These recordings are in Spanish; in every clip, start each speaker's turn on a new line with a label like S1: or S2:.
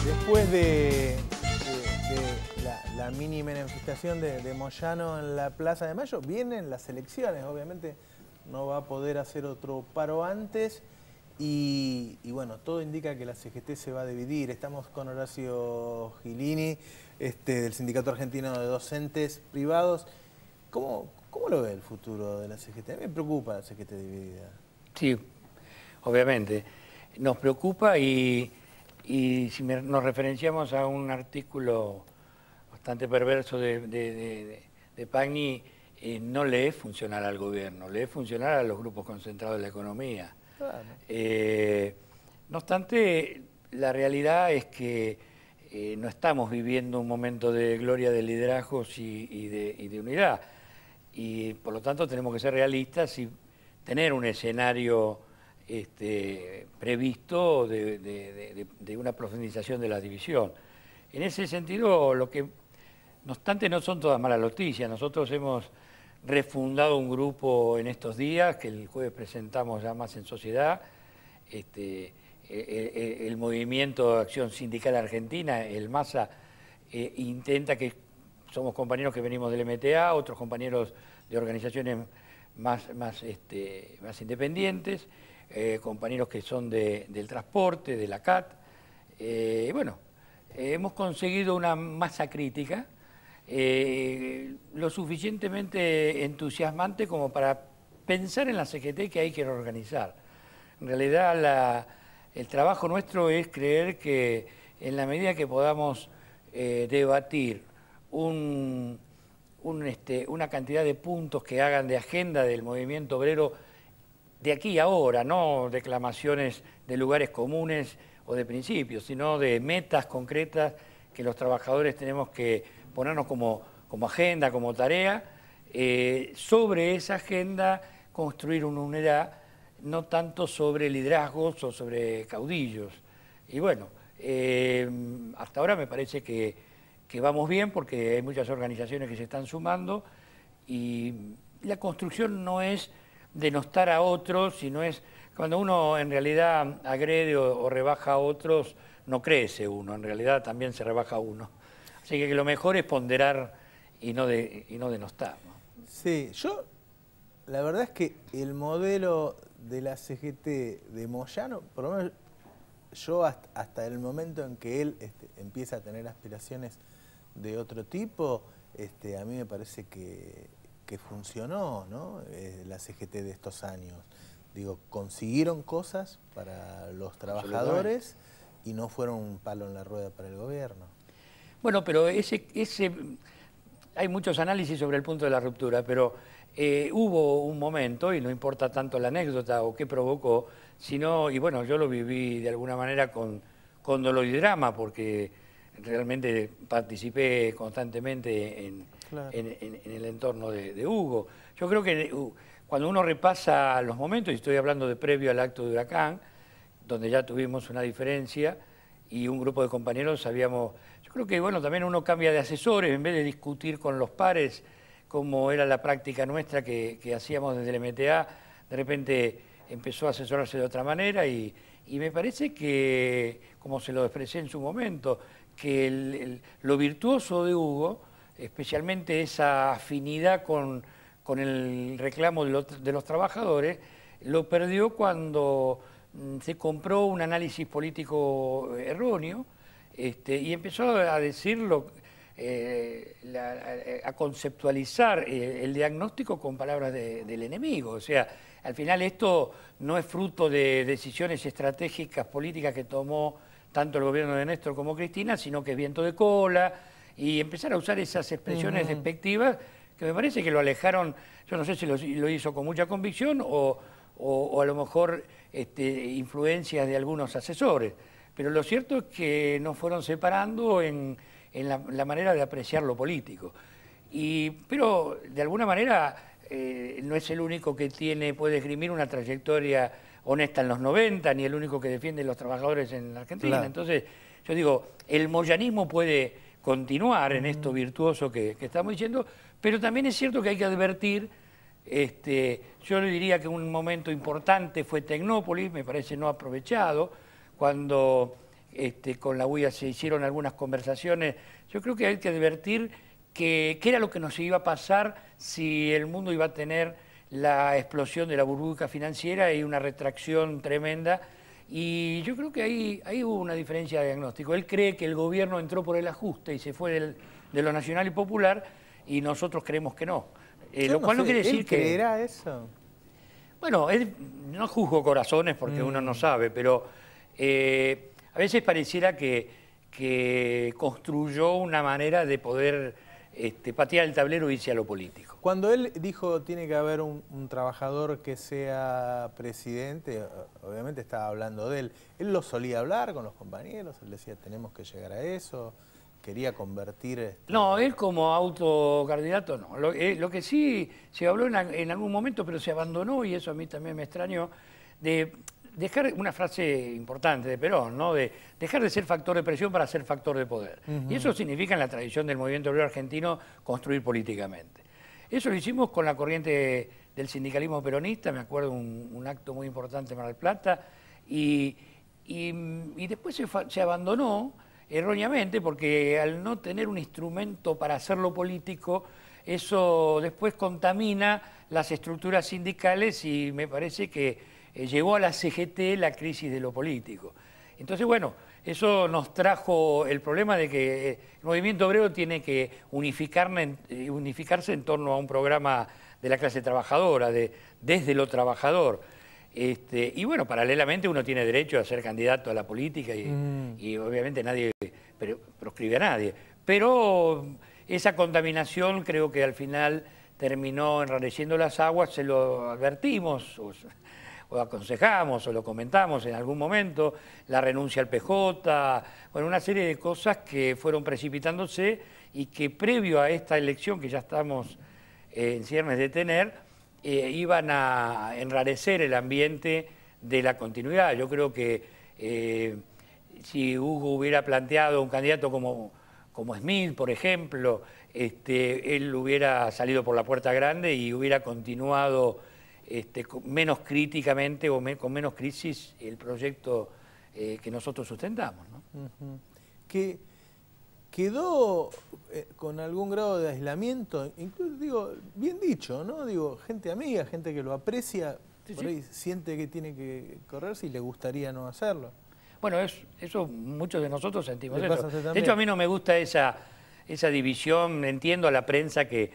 S1: Después de la mini manifestación de Moyano en la Plaza de Mayo, vienen las elecciones. Obviamente no va a poder hacer otro paro antes y bueno, todo indica que la CGT se va a dividir. Estamos con Horacio Gilini, del Sindicato Argentino de Docentes Privados. ¿Cómo lo ve el futuro de la CGT? A mí me preocupa la CGT dividida.
S2: Sí, obviamente. Nos preocupa y si nos referenciamos a un artículo bastante perverso de Pagni, no le es funcional al gobierno, le es funcional a los grupos concentrados de la economía.
S1: Claro.
S2: No obstante, la realidad es que no estamos viviendo un momento de gloria de liderazgos y de unidad. Y por lo tanto tenemos que ser realistas y tener un escenario previsto de una profundización de la división. En ese sentido, no obstante, no son todas malas noticias. Nosotros hemos refundado un grupo en estos días, que el jueves presentamos ya más en sociedad, el Movimiento de Acción Sindical Argentina, el MASA, intenta que somos compañeros que venimos del MTA, otros compañeros de organizaciones más independientes, compañeros que son del transporte, de la CAT. Bueno, hemos conseguido una masa crítica lo suficientemente entusiasmante como para pensar en la CGT que hay que reorganizar. En realidad el trabajo nuestro es creer que en la medida que podamos debatir una cantidad de puntos que hagan de agenda del movimiento obrero de aquí a ahora, no declamaciones de lugares comunes o de principios, sino de metas concretas que los trabajadores tenemos que ponernos como agenda, como tarea, sobre esa agenda construir una unidad, no tanto sobre liderazgos o sobre caudillos. Y bueno, hasta ahora me parece que vamos bien porque hay muchas organizaciones que se están sumando y la construcción no es denostar a otros, sino es cuando uno en realidad agrede o rebaja a otros, no crece uno, en realidad también se rebaja uno. Así que lo mejor es ponderar y no denostar, ¿no?
S1: Sí, la verdad es que el modelo de la CGT de Moyano, por lo menos yo hasta el momento en que él empieza a tener aspiraciones de otro tipo, a mí me parece que funcionó, ¿no? La CGT de estos años. Digo, consiguieron cosas para los trabajadores y no fueron un palo en la rueda para el gobierno.
S2: Bueno, pero hay muchos análisis sobre el punto de la ruptura, pero hubo un momento, y no importa tanto la anécdota o qué provocó, sino, y bueno, yo lo viví de alguna manera con dolor y drama, porque realmente participé constantemente en el entorno de Hugo. Yo creo que cuando uno repasa los momentos, y estoy hablando de previo al acto de Huracán, donde ya tuvimos una diferencia y un grupo de compañeros sabíamos, yo creo que bueno, también uno cambia de asesores, en vez de discutir con los pares, como era la práctica nuestra que hacíamos desde el MTA, de repente empezó a asesorarse de otra manera y me parece que, como se lo expresé en su momento, que lo virtuoso de Hugo, especialmente esa afinidad con el reclamo de los trabajadores, lo perdió cuando se compró un análisis político erróneo y empezó a decirlo, a conceptualizar el diagnóstico con palabras del enemigo. O sea, al final esto no es fruto de decisiones estratégicas políticas que tomó tanto el gobierno de Néstor como Cristina, sino que es viento de cola, y empezar a usar esas expresiones despectivas que me parece que lo alejaron, yo no sé si lo hizo con mucha convicción o a lo mejor influencias de algunos asesores, pero lo cierto es que nos fueron separando en la manera de apreciar lo político. Pero de alguna manera no es el único que puede esgrimir una trayectoria honesta en los 90, ni el único que defiende a los trabajadores en la Argentina. Claro. Entonces, yo digo, el moyanismo puede continuar en esto virtuoso que estamos diciendo, pero también es cierto que hay que advertir, yo le diría que un momento importante fue Tecnópolis, me parece no aprovechado, cuando con la UIA se hicieron algunas conversaciones. Yo creo que hay que advertir qué era lo que nos iba a pasar si el mundo iba a tener la explosión de la burbuja financiera y una retracción tremenda. Y yo creo que ahí hubo una diferencia de diagnóstico. Él cree que el gobierno entró por el ajuste y se fue de lo nacional y popular, y nosotros creemos que no. Lo cual no quiere decir
S1: ¿él
S2: que...
S1: creerá eso?
S2: Bueno, no juzgo corazones porque uno no sabe, pero a veces pareciera que construyó una manera de poder patear el tablero y irse a lo político.
S1: Cuando él dijo tiene que haber un trabajador que sea presidente, obviamente estaba hablando de él. Él lo solía hablar con los compañeros, él decía tenemos que llegar a eso, quería convertir...
S2: No, él como autocandidato no. Lo que sí se habló en algún momento, pero se abandonó, y eso a mí también me extrañó, de dejar una frase importante de Perón, ¿no? De dejar de ser factor de presión para ser factor de poder. Y eso significa en la tradición del movimiento obrero argentino construir políticamente. Eso lo hicimos con la corriente del sindicalismo peronista, me acuerdo un acto muy importante en Mar del Plata, y después se abandonó erróneamente porque al no tener un instrumento para hacerlo político, eso después contamina las estructuras sindicales y me parece que llevó a la CGT la crisis de lo político. Entonces, bueno, eso nos trajo el problema de que el movimiento obrero tiene que unificarse en torno a un programa de la clase trabajadora, desde lo trabajador. Y bueno, paralelamente uno tiene derecho a ser candidato a la política y obviamente nadie proscribe a nadie. Pero esa contaminación creo que al final terminó enrareciendo las aguas, se lo advertimos, o aconsejamos, o lo comentamos en algún momento, la renuncia al PJ, bueno, una serie de cosas que fueron precipitándose y que previo a esta elección que ya estamos en ciernes de tener, iban a enrarecer el ambiente de la continuidad. Yo creo que si Hugo hubiera planteado un candidato como Smith, por ejemplo, él hubiera salido por la puerta grande y hubiera continuado menos críticamente o con menos crisis el proyecto que nosotros sustentamos, ¿no?
S1: Que quedó con algún grado de aislamiento, incluso digo, bien dicho, ¿no? Digo, gente amiga, gente que lo aprecia, por ahí siente que tiene que correrse y le gustaría no hacerlo.
S2: Bueno, eso muchos de nosotros sentimos eso.
S1: De
S2: hecho, a mí no me gusta esa división, entiendo a la prensa que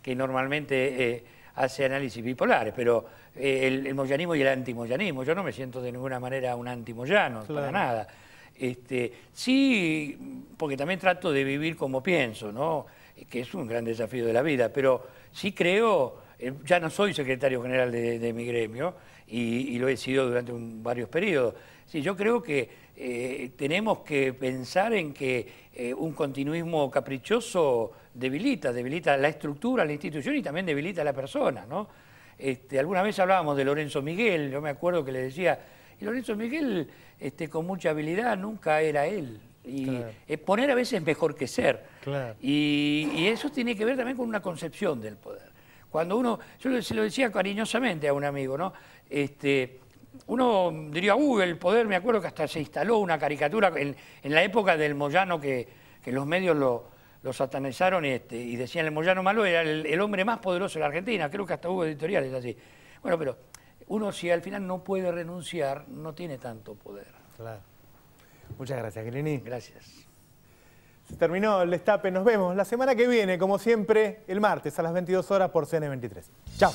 S2: normalmente hace análisis bipolares, pero el moyanismo y el antimoyanismo, yo no me siento de ninguna manera un antimoyano, claro, para nada. Sí, porque también trato de vivir como pienso, ¿no? Que es un gran desafío de la vida, pero sí creo, ya no soy secretario general de mi gremio y lo he sido durante varios periodos. Sí, yo creo que tenemos que pensar en que un continuismo caprichoso debilita la estructura, la institución y también debilita a la persona, ¿no? Alguna vez hablábamos de Lorenzo Miguel, yo me acuerdo que le decía, y Lorenzo Miguel con mucha habilidad nunca era él. Y claro, poner a veces es mejor que ser. Claro. Y eso tiene que ver también con una concepción del poder. Cuando uno, yo se lo decía cariñosamente a un amigo, ¿no? Uno diría, el poder, me acuerdo que hasta se instaló una caricatura en la época del Moyano que los medios lo satanizaron y decían el Moyano malo era el hombre más poderoso de la Argentina, creo que hasta hubo editoriales así. Bueno, pero uno si al final no puede renunciar, no tiene tanto poder. Claro.
S1: Muchas gracias, Quilini.
S2: Gracias.
S1: Se terminó el Destape, nos vemos la semana que viene, como siempre, el martes a las 22 horas por CN23. Chao.